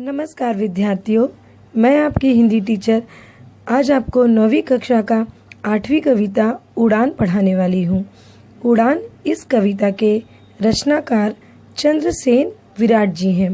नमस्कार विद्यार्थियों, मैं आपकी हिंदी टीचर आज आपको 9वीं कक्षा का 8वीं कविता उड़ान पढ़ाने वाली हूँ। उड़ान इस कविता के रचनाकार चंद्रसेन विराट जी हैं।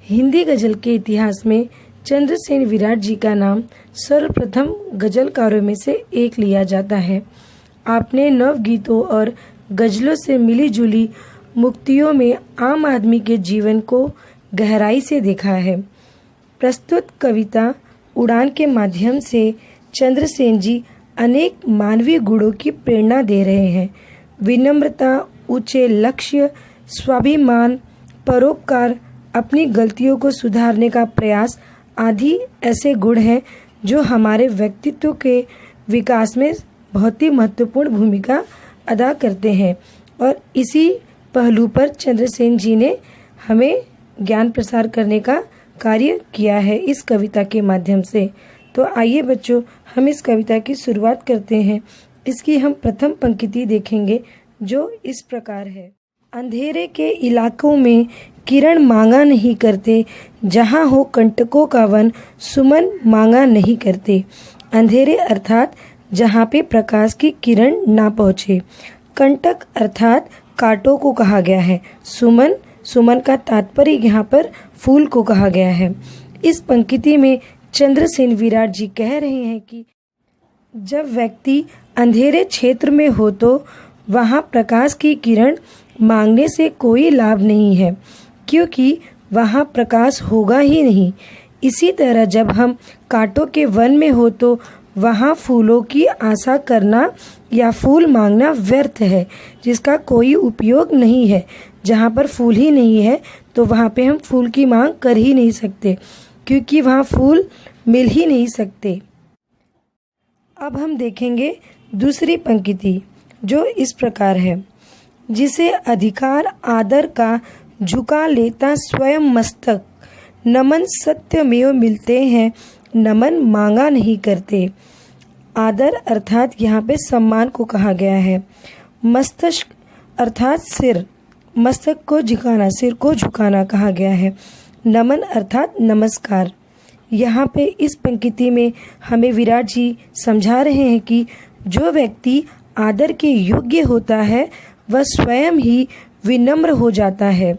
हिंदी गज़ल के इतिहास में चंद्रसेन विराट जी का नाम सर्वप्रथम गज़लकारों में से एक लिया जाता है। आपने नवगीतों और गज़लों से मिली जुली मुक्तियों में आम आदमी के जीवन को गहराई से देखा है। प्रस्तुत कविता उड़ान के माध्यम से चंद्रसेन जी अनेक मानवीय गुणों की प्रेरणा दे रहे हैं। विनम्रता, ऊंचे लक्ष्य, स्वाभिमान, परोपकार, अपनी गलतियों को सुधारने का प्रयास आदि ऐसे गुण हैं जो हमारे व्यक्तित्व के विकास में बहुत ही महत्वपूर्ण भूमिका अदा करते हैं। और इसी पहलू पर चंद्रसेन जी ने हमें ज्ञान प्रसार करने का कार्य किया है इस कविता के माध्यम से। तो आइए बच्चों, हम इस कविता की शुरुआत करते हैं। इसकी हम प्रथम पंक्ति देखेंगे जो इस प्रकार है। अंधेरे के इलाकों में किरण मांगा नहीं करते, जहाँ हो कंटकों का वन सुमन मांगा नहीं करते। अंधेरे अर्थात जहाँ पे प्रकाश की किरण ना पहुँचे। कंटक अर्थात कांटों को कहा गया है। सुमन का तात्पर्य यहाँ पर फूल को कहा गया है। इस पंक्ति में चंद्रसेन विराट जी कह रहे हैं कि जब व्यक्ति अंधेरे क्षेत्र में हो तो वहाँ प्रकाश की किरण मांगने से कोई लाभ नहीं है, क्योंकि वहाँ प्रकाश होगा ही नहीं। इसी तरह जब हम कांटों के वन में हो तो वहाँ फूलों की आशा करना या फूल मांगना व्यर्थ है, जिसका कोई उपयोग नहीं है। जहाँ पर फूल ही नहीं है तो वहाँ पे हम फूल की मांग कर ही नहीं सकते, क्योंकि वहाँ फूल मिल ही नहीं सकते। अब हम देखेंगे दूसरी पंक्ति जो इस प्रकार है। जिसे अधिकार आदर का झुका लेता स्वयं मस्तक, नमन सत्यमेव मिलते हैं, नमन मांगा नहीं करते। आदर अर्थात यहाँ पे सम्मान को कहा गया है। मस्तक अर्थात सिर, मस्तक को झुकाना, सिर को झुकाना कहा गया है। नमन अर्थात नमस्कार। यहाँ पे इस पंक्ति में हमें विराट जी समझा रहे हैं कि जो व्यक्ति आदर के योग्य होता है वह स्वयं ही विनम्र हो जाता है।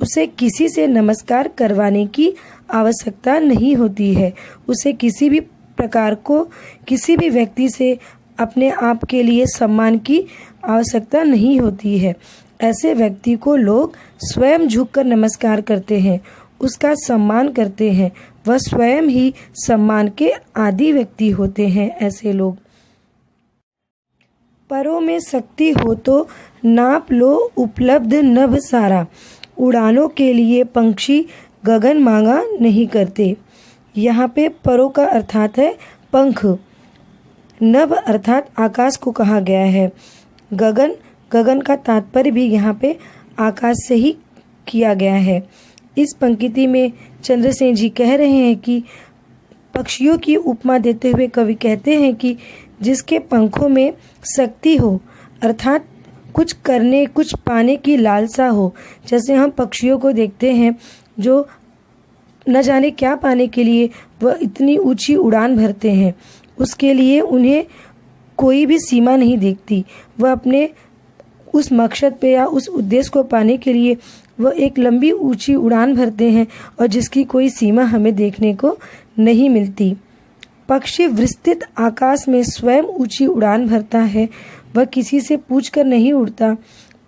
उसे किसी से नमस्कार करवाने की आवश्यकता नहीं होती है। उसे किसी भी प्रकार को किसी भी व्यक्ति से अपने आप के लिए सम्मान की आवश्यकता नहीं होती है। ऐसे व्यक्ति को लोग स्वयं झुककर नमस्कार करते हैं, उसका सम्मान करते हैं। वह स्वयं ही सम्मान के आदि व्यक्ति होते हैं ऐसे लोग। परों में शक्ति हो तो नाप लो उपलब्ध नभ सारा, उड़ानों के लिए पंछी गगन मांगा नहीं करते। यहाँ पे परों का अर्थात है पंख, नभ अर्थात आकाश को कहा गया है। गगन का तात्पर्य भी यहाँ पे आकाश से ही किया गया है। इस पंक्ति में चंद्रसेन जी कह रहे हैं कि पक्षियों की उपमा देते हुए कवि कहते हैं कि जिसके पंखों में शक्ति हो, अर्थात कुछ करने कुछ पाने की लालसा हो। जैसे हम पक्षियों को देखते हैं जो न जाने क्या पाने के लिए वह इतनी ऊंची उड़ान भरते हैं, उसके लिए उन्हें कोई भी सीमा नहीं देखती। वह अपने उस मकसद पे या उस उद्देश्य को पाने के लिए वह एक लंबी ऊंची उड़ान भरते हैं और जिसकी कोई सीमा हमें देखने को नहीं मिलती। पक्षी विस्तृत आकाश में स्वयं ऊंची उड़ान भरता है। वह किसी से पूछकर नहीं उड़ता।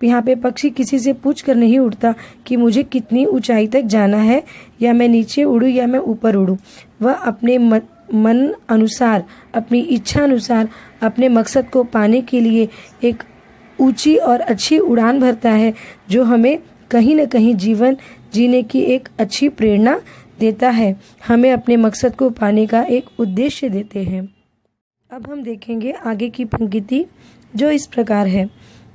यहाँ पे पक्षी किसी से पूछकर नहीं उड़ता कि मुझे कितनी ऊंचाई तक जाना है, या मैं नीचे उड़ूँ या मैं ऊपर उड़ूँ। वह अपने मन अनुसार, अपनी इच्छा अनुसार अपने मकसद को पाने के लिए एक ऊंची और अच्छी उड़ान भरता है, जो हमें कहीं न कहीं जीवन जीने की एक अच्छी प्रेरणा देता है, हमें अपने मकसद को पाने का एक उद्देश्य देते हैं। अब हम देखेंगे आगे की पंक्ति जो इस प्रकार है।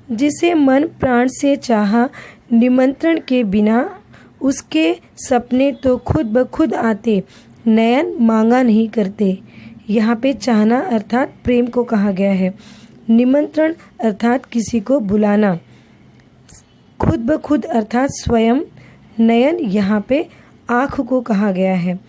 जिसे मन प्राण से चाहा निमंत्रण के बिना, उसके सपने तो खुद ब खुद आते, नयन मांगा नहीं करते। यहाँ पे चाहना अर्थात प्रेम को कहा गया है। निमंत्रण अर्थात किसी को बुलाना। खुद ब खुद अर्थात स्वयं। नयन यहाँ पे आँख को कहा गया है।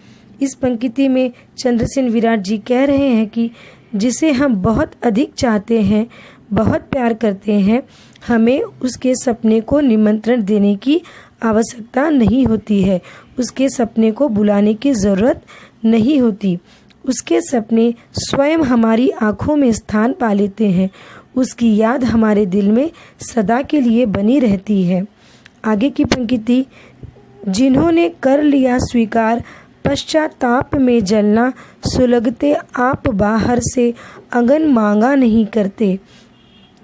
इस पंक्ति में चंद्रसेन विराट जी कह रहे हैं कि जिसे हम बहुत अधिक चाहते हैं, बहुत प्यार करते हैं, हमें उसके सपने को निमंत्रण देने की आवश्यकता नहीं होती है, उसके सपने को बुलाने की ज़रूरत नहीं होती। उसके सपने स्वयं हमारी आँखों में स्थान पा लेते हैं, उसकी याद हमारे दिल में सदा के लिए बनी रहती है। आगे की पंक्ति, जिन्होंने कर लिया स्वीकार पश्चाताप में जलना, सुलगते आप बाहर से अगन मांगा नहीं करते।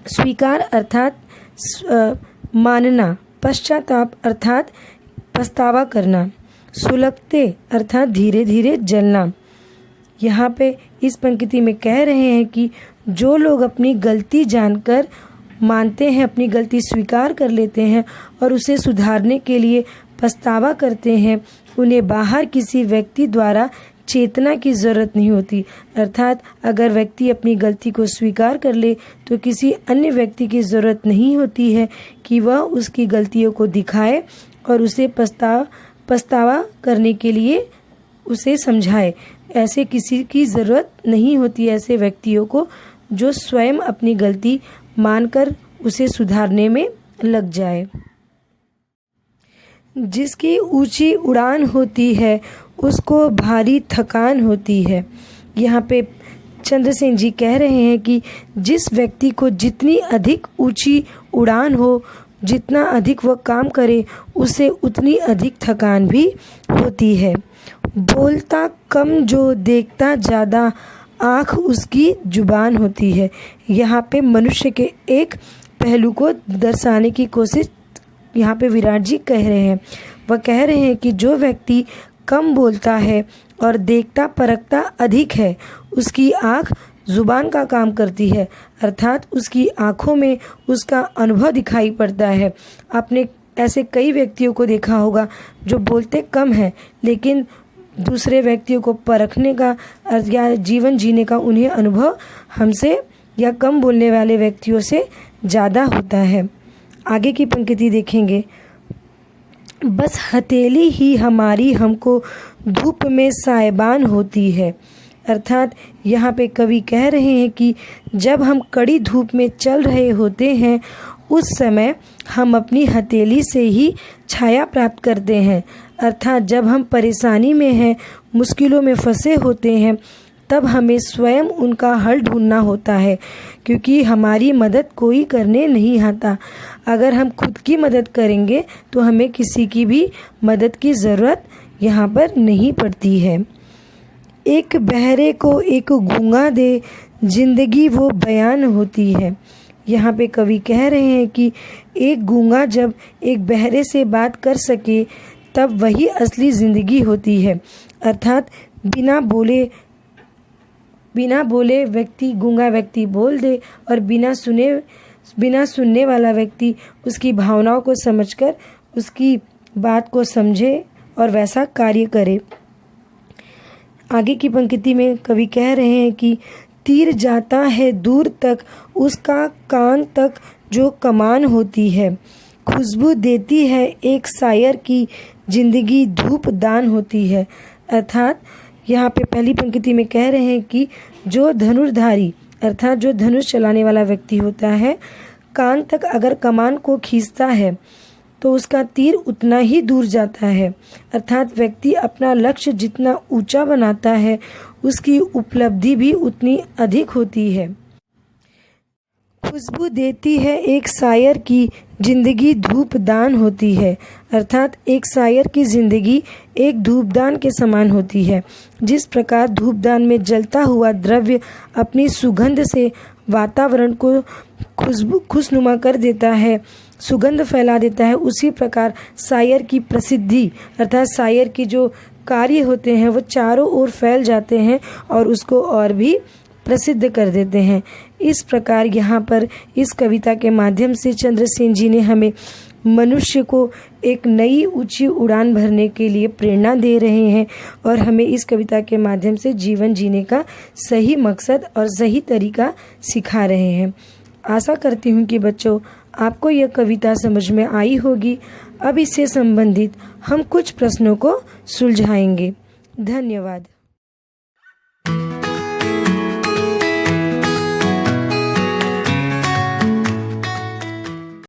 स्वीकार अर्थात मानना, पश्चाताप अर्थात पछतावा करना, सुलगते अर्थात धीरे धीरे जलना। यहाँ पे इस पंक्ति में कह रहे हैं कि जो लोग अपनी गलती जानकर मानते हैं, अपनी गलती स्वीकार कर लेते हैं और उसे सुधारने के लिए पछतावा करते हैं, उन्हें बाहर किसी व्यक्ति द्वारा चेतना की ज़रूरत नहीं होती। अर्थात अगर व्यक्ति अपनी गलती को स्वीकार कर ले तो किसी अन्य व्यक्ति की ज़रूरत नहीं होती है कि वह उसकी गलतियों को दिखाए और उसे पछतावा करने के लिए उसे समझाए। ऐसे किसी की ज़रूरत नहीं होती ऐसे व्यक्तियों को जो स्वयं अपनी गलती मानकर उसे सुधारने में लग जाए। जिसकी ऊंची उड़ान होती है उसको भारी थकान होती है। यहाँ पे चंद्रसेन जी कह रहे हैं कि जिस व्यक्ति को जितनी अधिक ऊंची उड़ान हो, जितना अधिक वह काम करे, उसे उतनी अधिक थकान भी होती है। बोलता कम जो देखता ज़्यादा, आँख उसकी जुबान होती है। यहाँ पे मनुष्य के एक पहलू को दर्शाने की कोशिश यहाँ पे विराट जी कह रहे हैं। वह कह रहे हैं कि जो व्यक्ति कम बोलता है और देखता परखता अधिक है, उसकी आँख जुबान का काम करती है, अर्थात उसकी आँखों में उसका अनुभव दिखाई पड़ता है। आपने ऐसे कई व्यक्तियों को देखा होगा जो बोलते कम हैं लेकिन दूसरे व्यक्तियों को परखने का या जीवन जीने का उन्हें अनुभव हमसे या कम बोलने वाले व्यक्तियों से ज़्यादा होता है। आगे की पंक्ति देखेंगे, बस हथेली ही हमारी हमको धूप में सायबान होती है। अर्थात यहाँ पे कवि कह रहे हैं कि जब हम कड़ी धूप में चल रहे होते हैं उस समय हम अपनी हथेली से ही छाया प्राप्त करते हैं। अर्थात जब हम परेशानी में हैं, मुश्किलों में फंसे होते हैं, तब हमें स्वयं उनका हल ढूंढना होता है, क्योंकि हमारी मदद कोई करने नहीं आता। अगर हम खुद की मदद करेंगे तो हमें किसी की भी मदद की ज़रूरत यहाँ पर नहीं पड़ती है। एक बहरे को एक गूंगा दे, जिंदगी वो बयान होती है। यहाँ पे कवि कह रहे हैं कि एक गूंगा जब एक बहरे से बात कर सके तब वही असली ज़िंदगी होती है। अर्थात बिना बोले व्यक्ति, गूंगा व्यक्ति बोल दे और बिना सुनने वाला व्यक्ति उसकी भावनाओं को समझकर उसकी बात को समझे और वैसा कार्य करे। आगे की पंक्ति में कवि कह रहे हैं कि तीर जाता है दूर तक, उसका कान तक जो कमान होती है। खुशबू देती है एक शायर की, जिंदगी धूप दान होती है। अर्थात यहाँ पे पहली पंक्ति में कह रहे हैं कि जो धनुर्धारी अर्थात जो धनुष चलाने वाला व्यक्ति होता है, कान तक अगर कमान को खींचता है तो उसका तीर उतना ही दूर जाता है। अर्थात व्यक्ति अपना लक्ष्य जितना ऊंचा बनाता है उसकी उपलब्धि भी उतनी अधिक होती है। खुशबू देती है एक शायर की, जिंदगी धूपदान होती है। अर्थात एक शायर की ज़िंदगी एक धूपदान के समान होती है। जिस प्रकार धूपदान में जलता हुआ द्रव्य अपनी सुगंध से वातावरण को खुशनुमा कर देता है, सुगंध फैला देता है, उसी प्रकार शायर की प्रसिद्धि अर्थात शायर की जो कार्य होते हैं वो चारों ओर फैल जाते हैं और उसको और भी प्रसिद्ध कर देते हैं। इस प्रकार यहाँ पर इस कविता के माध्यम से चंद्रसेन जी ने हमें मनुष्य को एक नई ऊंची उड़ान भरने के लिए प्रेरणा दे रहे हैं और हमें इस कविता के माध्यम से जीवन जीने का सही मकसद और सही तरीका सिखा रहे हैं। आशा करती हूँ कि बच्चों आपको यह कविता समझ में आई होगी। अब इससे संबंधित हम कुछ प्रश्नों को सुलझाएंगे। धन्यवाद।